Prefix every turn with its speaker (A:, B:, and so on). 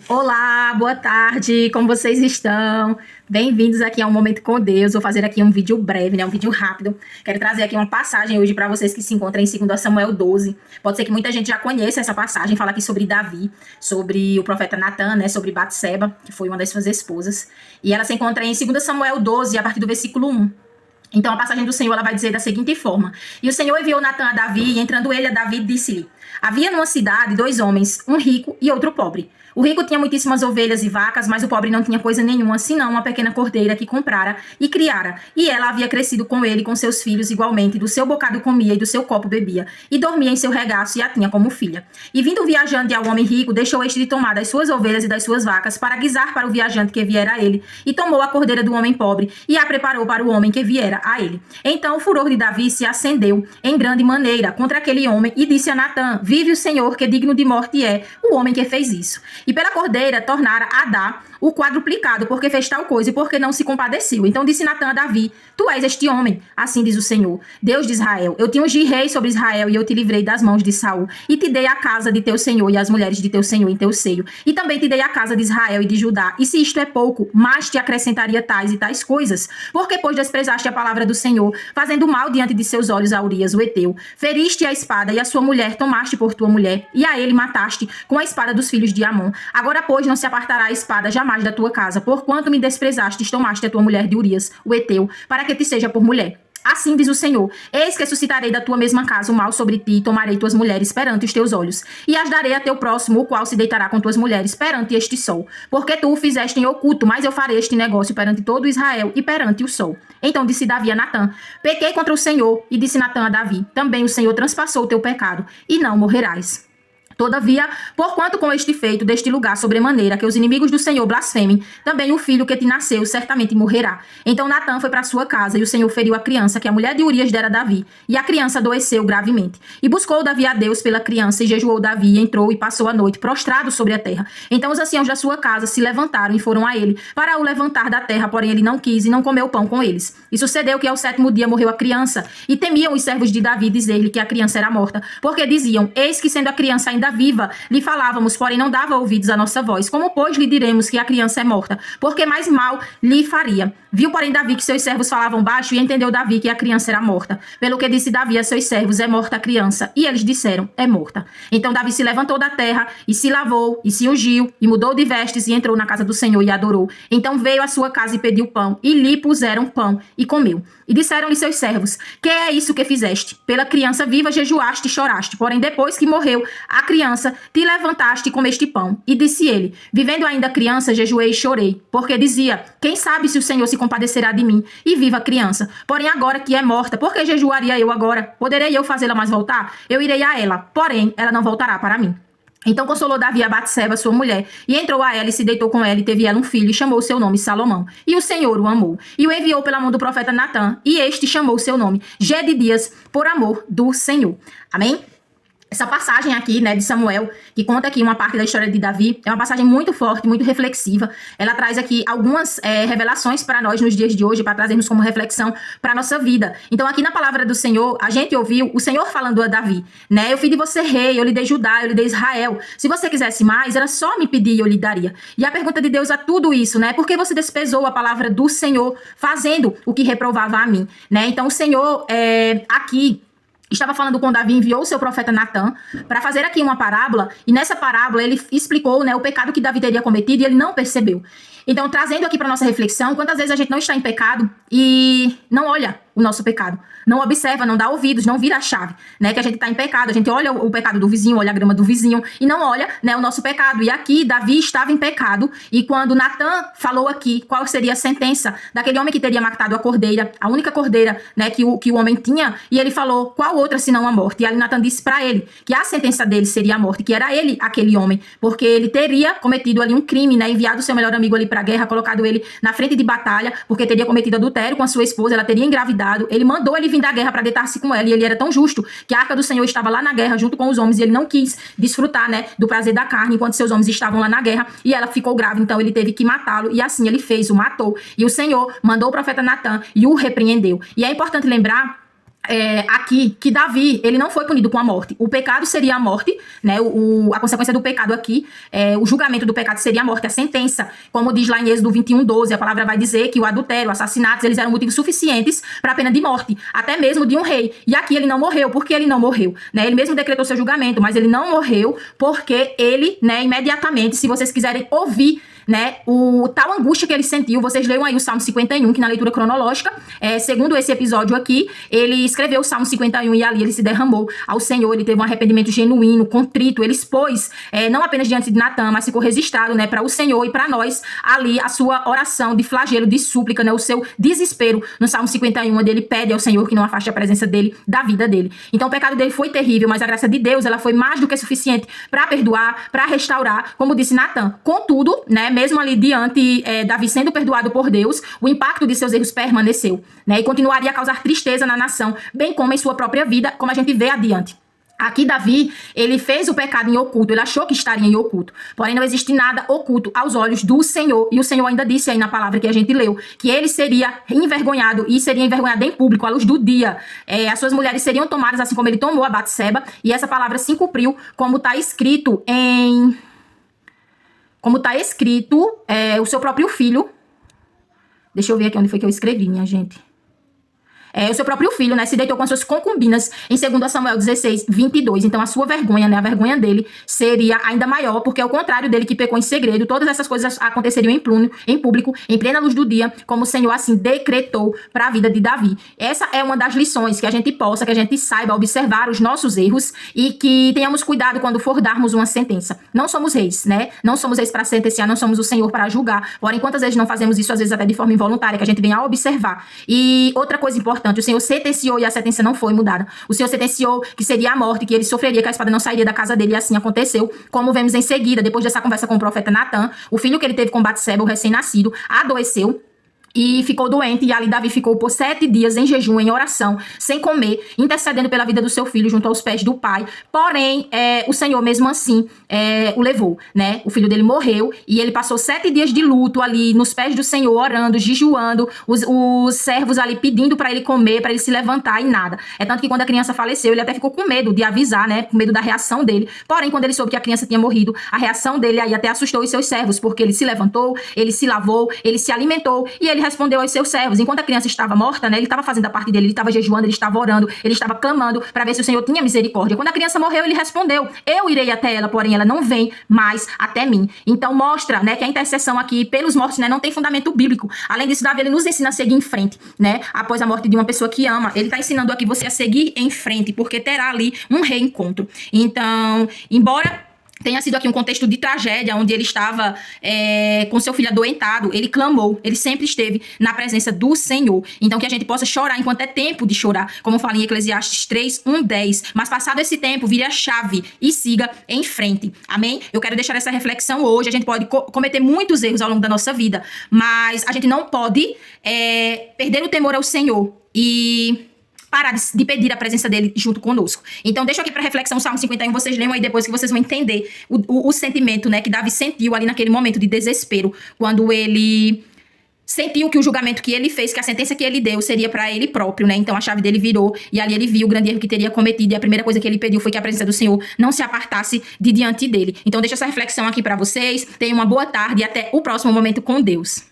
A: Olá, boa tarde, como vocês estão? Bem-vindos aqui ao Momento com Deus. Vou fazer aqui um vídeo breve, né? Um vídeo rápido. Quero trazer aqui uma passagem hoje para vocês que se encontram em 2 Samuel 12. Pode ser que muita gente já conheça essa passagem, fala aqui sobre Davi, sobre o profeta Natan, né? Sobre Batseba, que foi uma das suas esposas. E ela se encontra em 2 Samuel 12, a partir do versículo 1. Então a passagem do Senhor ela vai dizer da seguinte forma: E o Senhor enviou Natan a Davi, e entrando ele a Davi, disse-lhe: Havia numa cidade 2 homens, um rico e outro pobre. O rico tinha muitíssimas ovelhas e vacas, mas o pobre não tinha coisa nenhuma, senão uma pequena cordeira que comprara e criara. E ela havia crescido com ele e com seus filhos igualmente, do seu bocado comia e do seu copo bebia, e dormia em seu regaço e a tinha como filha. E vindo o viajante ao homem rico, deixou este de tomar das suas ovelhas e das suas vacas, para guisar para o viajante que viera a ele, e tomou a cordeira do homem pobre, e a preparou para o homem que viera a ele. Então o furor de Davi se acendeu em grande maneira contra aquele homem, e disse a Natã: Vive o Senhor, que digno de morte é o homem que fez isso. E pela cordeira tornara a dar o quadruplicado, porque fez tal coisa e porque não se compadeceu. Então disse Natã a Davi: Tu és este homem, assim diz o Senhor, Deus de Israel. Eu te ungi rei sobre Israel, e eu te livrei das mãos de Saul, e te dei a casa de teu senhor e as mulheres de teu senhor em teu seio, e também te dei a casa de Israel e de Judá. E se isto é pouco, mais te acrescentaria tais e tais coisas, porque pois desprezaste a palavra do Senhor, fazendo mal diante de seus olhos a Urias o heteu. Feriste a espada, e a sua mulher tomaste por tua mulher, e a ele mataste com a espada dos filhos de Amon. Agora, pois, não se apartará a espada jamais da tua casa, porquanto me desprezaste, tomaste a tua mulher de Urias o heteu, para que te seja por mulher. Assim diz o Senhor: Eis que suscitarei da tua mesma casa o mal sobre ti, e tomarei tuas mulheres perante os teus olhos, e as darei a teu próximo, o qual se deitará com tuas mulheres perante este sol. Porque tu o fizeste em oculto, mas eu farei este negócio perante todo Israel e perante o sol. Então disse Davi a Natã: Pequei contra o Senhor. E disse Natã a Davi: Também o Senhor transpassou o teu pecado, e não morrerás. Todavia, porquanto com este feito deste lugar sobremaneira que os inimigos do Senhor blasfemem, também o filho que te nasceu certamente morrerá. Então Natã foi para sua casa, e o Senhor feriu a criança que a mulher de Urias dera a Davi, e a criança adoeceu gravemente. E buscou Davi a Deus pela criança, e jejuou Davi, e entrou e passou a noite prostrado sobre a terra. Então os anciãos da sua casa se levantaram e foram a ele, para o levantar da terra, porém ele não quis e não comeu pão com eles. E sucedeu que ao 7º dia morreu a criança, e temiam os servos de Davi dizer-lhe que a criança era morta, porque diziam: Eis que sendo a criança ainda viva, lhe falávamos, porém não dava ouvidos à nossa voz. Como, pois, lhe diremos que a criança é morta? Porque mais mal lhe faria. Viu, porém, Davi que seus servos falavam baixo, e entendeu Davi que a criança era morta. Pelo que disse Davi a seus servos: É morta a criança. E eles disseram: É morta. Então Davi se levantou da terra, e se lavou, e se ungiu, e mudou de vestes, e entrou na casa do Senhor, e adorou. Então veio à sua casa e pediu pão, e lhe puseram pão, e comeu. E disseram-lhe seus servos: Que é isso que fizeste? Pela criança viva jejuaste e choraste, porém depois que morreu a criança, te levantaste e comeste pão. E disse ele: Vivendo ainda a criança, jejuei e chorei, porque dizia: Quem sabe se o Senhor se compadecerá de mim, e viva a criança. Porém agora que é morta, por que jejuaria eu agora? Poderei eu fazê-la mais voltar? Eu irei a ela, porém ela não voltará para mim. Então consolou Davi a Batseba, sua mulher, e entrou a ela e se deitou com ela, e teve ela um filho, e chamou o seu nome Salomão. E o Senhor o amou, e o enviou pela mão do profeta Natã, e este chamou o seu nome Gedidias, por amor do Senhor. Amém? Essa passagem aqui, né, de Samuel, que conta aqui uma parte da história de Davi, é uma passagem muito forte, muito reflexiva. Ela traz aqui algumas revelações para nós nos dias de hoje, para trazermos como reflexão para a nossa vida. Então, aqui na palavra do Senhor, a gente ouviu o Senhor falando a Davi, né? Eu fiz de você rei, eu lhe dei Judá, eu lhe dei Israel. Se você quisesse mais, era só me pedir e eu lhe daria. E a pergunta de Deus a tudo isso, né? Por que você desprezou a palavra do Senhor, fazendo o que reprovava a mim, né? Então, o Senhor, aqui estava falando com Davi, enviou o seu profeta Natã para fazer aqui uma parábola, e nessa parábola ele explicou, né, o pecado que Davi teria cometido, e ele não percebeu. Então, trazendo aqui para nossa reflexão, quantas vezes a gente não está em pecado e não olha o nosso pecado, não observa, não dá ouvidos, não vira a chave, né, que a gente está em pecado, a gente olha o pecado do vizinho, olha a grama do vizinho e não olha, né, o nosso pecado. E aqui Davi estava em pecado, e quando Natã falou aqui qual seria a sentença daquele homem que teria matado a cordeira, a única cordeira, né, que o homem tinha, e ele falou: Qual outra senão a morte? E ali Natã disse para ele que a sentença dele seria a morte, que era ele aquele homem, porque ele teria cometido ali um crime, né, enviado o seu melhor amigo ali para a guerra, colocado ele na frente de batalha, porque teria cometido adultério com a sua esposa, ela teria engravidado. Ele mandou ele vir da guerra para deitar-se com ela, e ele era tão justo que a arca do Senhor estava lá na guerra junto com os homens, e ele não quis desfrutar, né, do prazer da carne enquanto seus homens estavam lá na guerra, e ela ficou grávida, então ele teve que matá-lo, e assim ele fez, o matou. E o Senhor mandou o profeta Natã e o repreendeu. E é importante lembrar aqui que Davi, ele não foi punido com a morte. O pecado seria a morte, né? A consequência do pecado aqui, o julgamento do pecado seria a morte, a sentença. Como diz lá em Êxodo 21:12, a palavra vai dizer que o adultério, assassinatos, eles eram motivos suficientes para a pena de morte, até mesmo de um rei. E aqui ele não morreu. Por que ele não morreu? Né? Ele mesmo decretou seu julgamento, mas ele não morreu porque ele, né, imediatamente, se vocês quiserem ouvir, né, o tal angústia que ele sentiu, vocês leiam aí o Salmo 51, que na leitura cronológica, segundo esse episódio aqui, ele escreveu o Salmo 51 e ali ele se derramou ao Senhor, ele teve um arrependimento genuíno, contrito, ele expôs, não apenas diante de Natan, mas ficou registrado, né, para o Senhor e para nós, ali a sua oração de flagelo, de súplica, né, o seu desespero no Salmo 51, onde ele pede ao Senhor que não afaste a presença dele da vida dele. Então o pecado dele foi terrível, mas a graça de Deus, ela foi mais do que suficiente para perdoar, para restaurar, como disse Natan. Contudo, né, mesmo ali diante Davi sendo perdoado por Deus, o impacto de seus erros permaneceu, né, e continuaria a causar tristeza na nação, bem como em sua própria vida, como a gente vê adiante. Aqui Davi, ele fez o pecado em oculto, ele achou que estaria em oculto, porém não existe nada oculto aos olhos do Senhor, e o Senhor ainda disse aí na palavra que a gente leu, que ele seria envergonhado, e seria envergonhado em público, à luz do dia. As suas mulheres seriam tomadas assim como ele tomou a Batseba, e essa palavra se cumpriu, como está escrito o seu próprio filho. Deixa eu ver aqui onde foi que eu escrevi, minha gente. O seu próprio filho, né, se deitou com as suas concubinas em 2 Samuel 16:22. Então a sua vergonha, né, a vergonha dele seria ainda maior, porque ao contrário dele que pecou em segredo, todas essas coisas aconteceriam em público, em plena luz do dia, como o Senhor assim decretou para a vida de Davi. Essa é uma das lições que a gente saiba observar os nossos erros e que tenhamos cuidado quando for darmos uma sentença. Não somos reis, né? Não somos reis para sentenciar, não somos o Senhor para julgar. Porém, quantas vezes não fazemos isso, às vezes até de forma involuntária, que a gente vem a observar. E outra coisa importante, o Senhor sentenciou e a sentença não foi mudada. O Senhor sentenciou que seria a morte, que ele sofreria, que a espada não sairia da casa dele, e assim aconteceu. Como vemos em seguida, depois dessa conversa com o profeta Natan, o filho que ele teve com Batseba, o recém-nascido, adoeceu e ficou doente, e ali Davi ficou por 7 dias em jejum, em oração, sem comer, intercedendo pela vida do seu filho junto aos pés do pai. Porém, o Senhor mesmo assim o levou, né? O filho dele morreu e ele passou 7 dias de luto ali nos pés do Senhor, orando, jejuando, os servos ali pedindo para ele comer, para ele se levantar, e nada. É tanto que quando a criança faleceu, ele até ficou com medo de avisar, né? Com medo da reação dele. Porém, quando ele soube que a criança tinha morrido, a reação dele aí até assustou os seus servos, porque ele se levantou, ele se lavou, ele se alimentou e ele respondeu aos seus servos. Enquanto a criança estava morta, né, ele estava fazendo a parte dele, ele estava jejuando, ele estava orando, ele estava clamando para ver se o Senhor tinha misericórdia. Quando a criança morreu, ele respondeu: eu irei até ela, porém ela não vem mais até mim. Então mostra, né, que a intercessão aqui pelos mortos, né, não tem fundamento bíblico. Além disso, Davi, ele nos ensina a seguir em frente, né, após a morte de uma pessoa que ama. Ele está ensinando aqui você a seguir em frente, porque terá ali um reencontro. Então, embora tenha sido aqui um contexto de tragédia, onde ele estava com seu filho adoentado, ele clamou, ele sempre esteve na presença do Senhor. Então que a gente possa chorar enquanto é tempo de chorar, como fala em Eclesiastes 3:1-10. Mas passado esse tempo, vire a chave e siga em frente. Amém? Eu quero deixar essa reflexão hoje. A gente pode cometer muitos erros ao longo da nossa vida, mas a gente não pode perder o temor ao Senhor e parar de pedir a presença dele junto conosco. Então, deixo aqui para reflexão o Salmo 51, vocês leiam aí depois, que vocês vão entender o sentimento, né, que Davi sentiu ali naquele momento de desespero, quando ele sentiu que o julgamento que ele fez, que a sentença que ele deu seria para ele próprio, né? Então a chave dele virou e ali ele viu o grande erro que teria cometido, e a primeira coisa que ele pediu foi que a presença do Senhor não se apartasse de diante dele. Então deixa essa reflexão aqui para vocês. Tenham uma boa tarde e até o próximo momento com Deus.